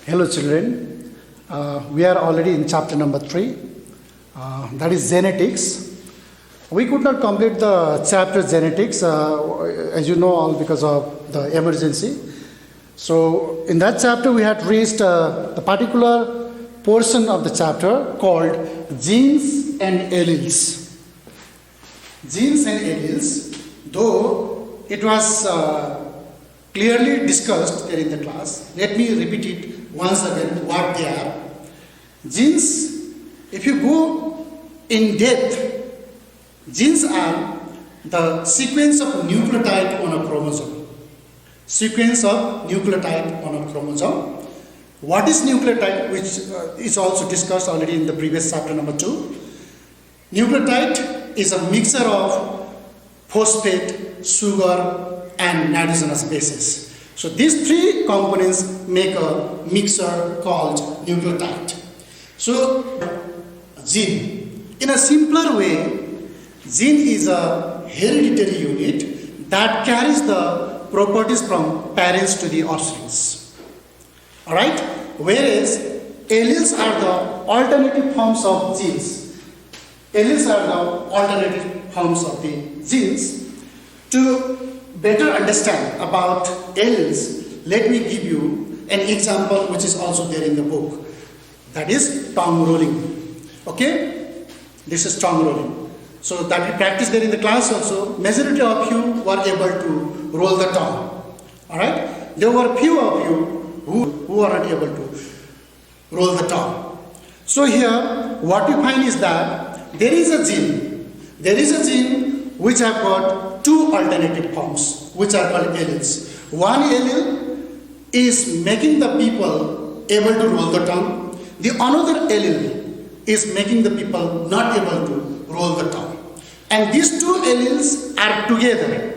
Hello children, we are already in chapter number 3, that is genetics. We could not complete the chapter genetics, as you know, all because of the emergency. So in that chapter we had reached the particular portion of the chapter called genes and alleles. Genes and alleles, though it was clearly discussed there in the class, let me repeat it once again what they are. Genes, if you go in depth, genes are the sequence of nucleotide on a chromosome. Sequence of nucleotide on a chromosome. What is nucleotide, which is also discussed already in the previous chapter number 2. Nucleotide is a mixture of phosphate, sugar and nitrogenous bases. So these three components make a mixture called nucleotide. So gene, in a simpler way, gene is a hereditary unit that carries the properties from parents to the offsprings. Alright? Whereas alleles are the alternative forms of genes. Alleles are the alternative forms of the genes. To better understand about alleles, let me give you an example which is also there in the book. That is tongue rolling. Okay? This is tongue rolling. So that we practiced there in the class also. Majority of you were able to roll the tongue. Alright? There were few of you who were not able to roll the tongue. So here what we find is that there is a gene. There is a gene which have got two alternative forms which are called alleles. One allele is making the people able to roll the tongue. The another allele is making the people not able to roll the tongue. And these two alleles are together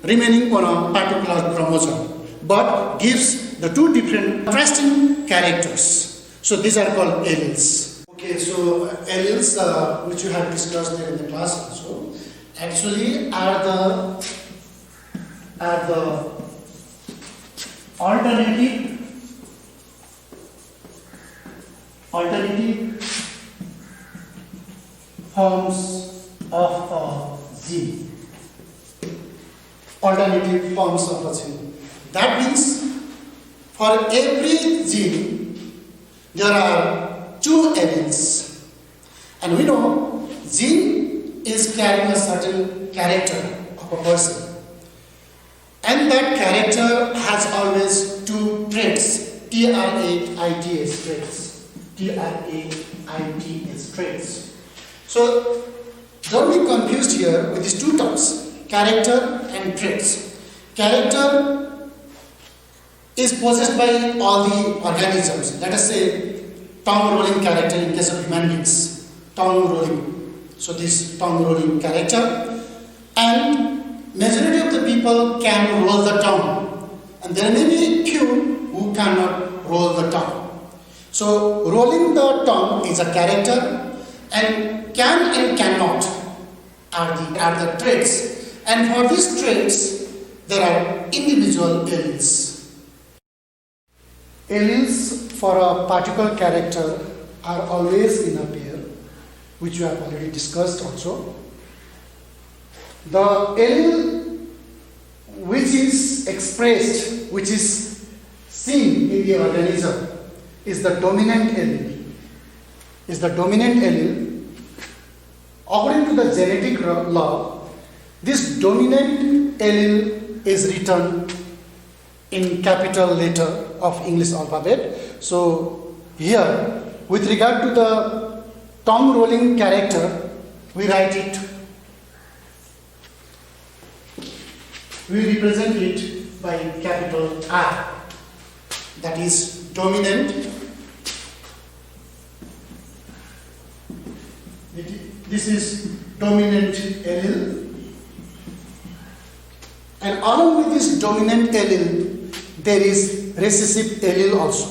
remaining on a particular chromosome, but gives the two different contrasting characters. So these are called alleles. Okay, so alleles which you have discussed there in the class also actually are the alternative forms of a gene. Alternative forms of a gene. That means for every gene there are two alleles. And we know gene is carrying a certain character of a person. And that character has always two traits, T-R-A-I-T-S traits. T-R-A-I-T-S traits. So don't be confused here with these two terms, character and traits. Character is possessed by all the organisms. Let us say tongue rolling character in case of human beings. Tongue rolling. So this tongue rolling character. And majority of the people can roll the tongue. And there may be few who cannot roll the tongue. So rolling the tongue is a character, and can and cannot are the traits. And for these traits there are individual alleles. Alleles for a particular character are always in a pair, which we have already discussed also. The allele which is expressed, which is seen in the organism is the dominant allele. According to the genetic law, this dominant allele is written in capital letter of English alphabet. So here, with regard to the tongue rolling character, we write it, we represent it by capital R. That is dominant. This is dominant allele. And along with this dominant allele, there is recessive allele also,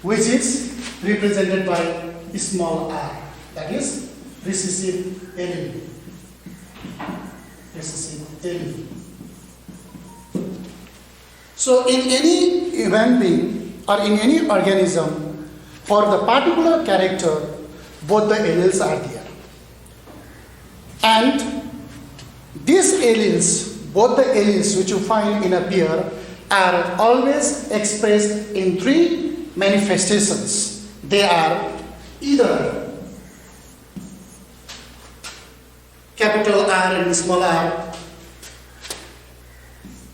which is represented by small r. That is recessive allele. Recessive allele. So in any human being or in any organism, for the particular character, both the alleles are there. And these alleles, both the alleles which you find in a pair, are always expressed in three manifestations. They are either capital R and small r,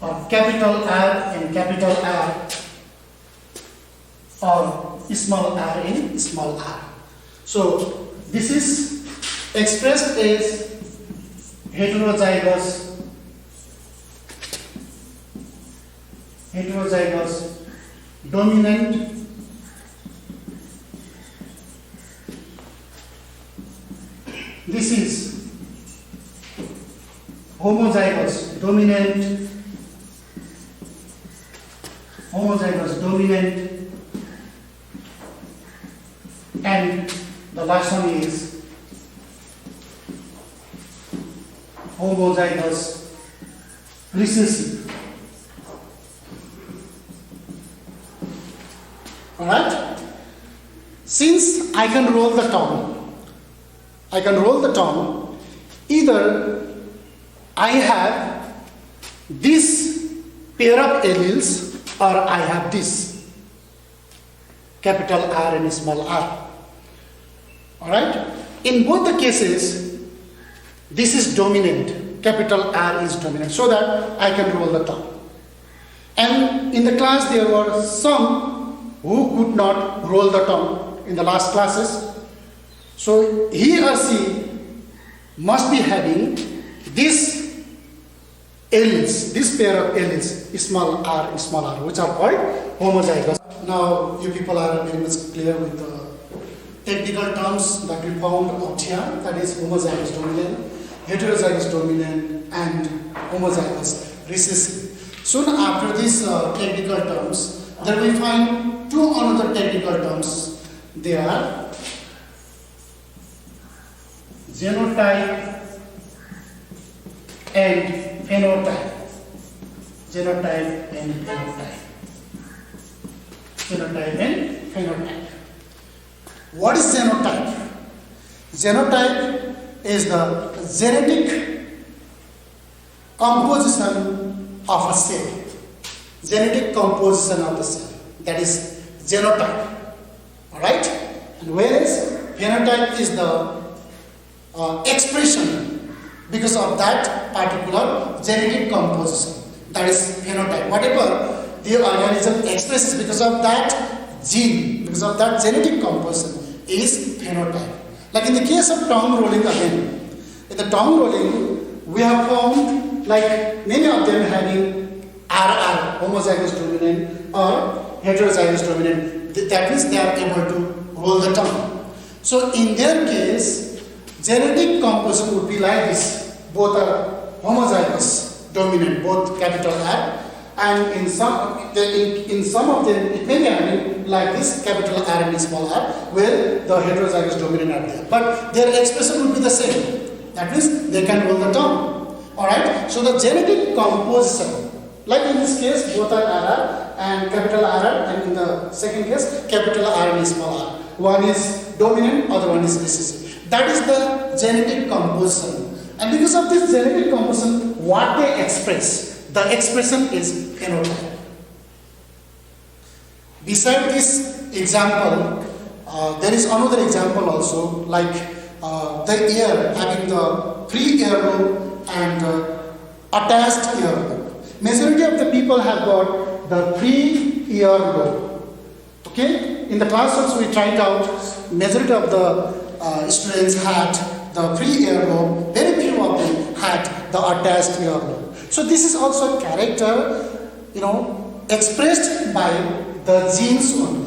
or capital R and capital R, or small r and small r. So this is expressed as heterozygous dominant this is homozygous dominant and the last one is homozygous recessive. Alright? Since I can roll the term, either I have this pair of alleles or I have this capital R and small r. Alright? In both the cases, this is dominant, capital R is dominant, so that I can roll the term. And in the class there were some who could not roll the tongue in the last classes. So he or she must be having this alleles, this pair of alleles, small r, which are called homozygous. Now you people are very much clear with the technical terms that we found out here, that is homozygous dominant, heterozygous dominant, and homozygous recessive. Soon after these technical terms, then we find two another technical terms. They are genotype and phenotype. Genotype and phenotype. What is genotype? Genotype is the genetic composition of a cell. Genetic composition of the cell. That is genotype. Alright? And whereas phenotype is the expression because of that particular genetic composition. That is phenotype. Whatever the organism expresses because of that gene, because of that genetic composition is phenotype. Like in the case of tongue rolling again. In the tongue rolling, we have found like many of them having RR, homozygous dominant, or heterozygous dominant. That means they are able to roll the tongue. So in their case, genetic composition would be like this. Both are homozygous dominant, both capital R, and in some of them it may be having like this capital R and small r, where the heterozygous dominant are there. But their expression would be the same. That means they can roll the tongue. Alright? So the genetic composition, like in this case, both are RR and capital RR, and in the second case, capital R and small r. One is dominant, other one is recessive. That is the genetic composition. And because of this genetic composition, what they express, the expression is phenotype. Beside this example, there is another example also, like the ear having the free earlobe and attached earlobe. Majority of the people have got the free earlobe. Okay, in the class also we tried out. Majority of the students had the free earlobe. Very few of them had the attached earlobe. So this is also a character, expressed by the genes only.